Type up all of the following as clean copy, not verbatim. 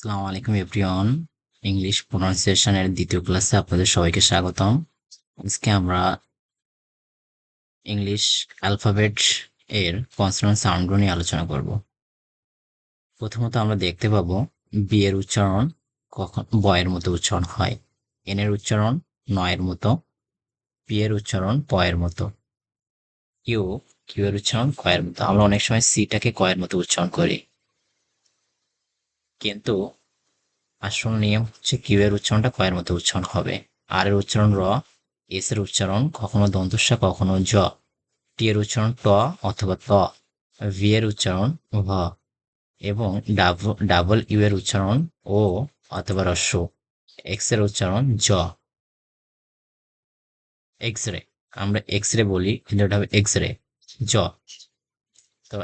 আসসালামু আলাইকুম everyone. English প্রোনাউন্সিয়েশনের দ্বিতীয় ক্লাসে আপনাদের সবাইকে স্বাগতম। আজকে আমরা ইংলিশ অ্যালফাবেট এর কনসোনেন্ট সাউন্ডগুলো নিয়ে আলোচনা করব। প্রথমত আমরা দেখতে পাবো বি এর উচ্চারণ কখন বয়ের মতো উচ্চারণ হয়, এন এর উচ্চারণ নয়ের মতো, পি এর উচ্চারণ পয়ের মতো, কিউ কিউ এর উচ্চারণ কয়ের মতো। আমরা অনেক সময় সিটাকে কয়ের মতো উচ্চারণ করি, কিন্তু আসল নিয়ম হচ্ছে কিউ এর উচ্চারণটা কয়ের মতো উচ্চারণ হবে। আর এর উচ্চারণ র, এস এর উচ্চারণ কখনো দন্তস্ব কখনো জ, টি এর উচ্চারণ ট অথবা ত, ভি এর উচ্চারণ ভ এবং ডাবল ইউ এর উচ্চারণ ও অথবা রস্য, এক্স এর উচ্চারণ জ। এক্স রে, আমরা এক্স রে বলি কিন্তু এটা হবে এক্স রে, জ। তো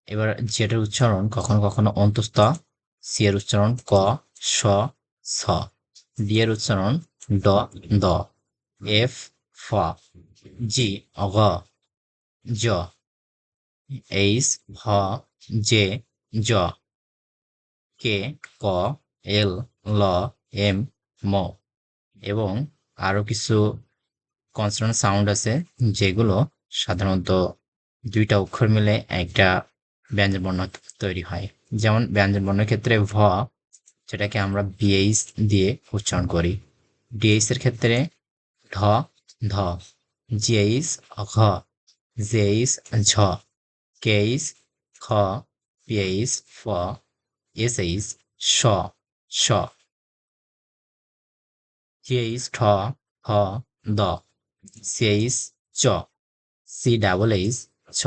এবার জেড এর উচ্চারণ কখনো কখনো অন্তস্থ, সি এর উচ্চারণ ক স স, ডি এর উচ্চারণ ড দ, এফ ফ, জি অগ জ, এইচ হ জে জ, কে ক, এল ল এম ম। এবং আরো কিছু কনসোনেন্ট সাউন্ড আছে যেগুলো সাধারণত দুইটা অক্ষর মিলে একটা ব্যঞ্জন বর্ণ তৈরি হয়। যেমন ব্যঞ্জন বর্ণের ক্ষেত্রে ভ, যেটাকে আমরা বিএইচ দিয়ে উচ্চারণ করি, ডিএইচ এর ক্ষেত্রে ঢ ধ, জিএইচ ঘ, জেইচ ঝ, কেইচ খ, পিএইচ ফ, এসএইচ স স, জিএইচ ঠ হ দ, সিএইচ চ, সি ডাবল এইচ ছ।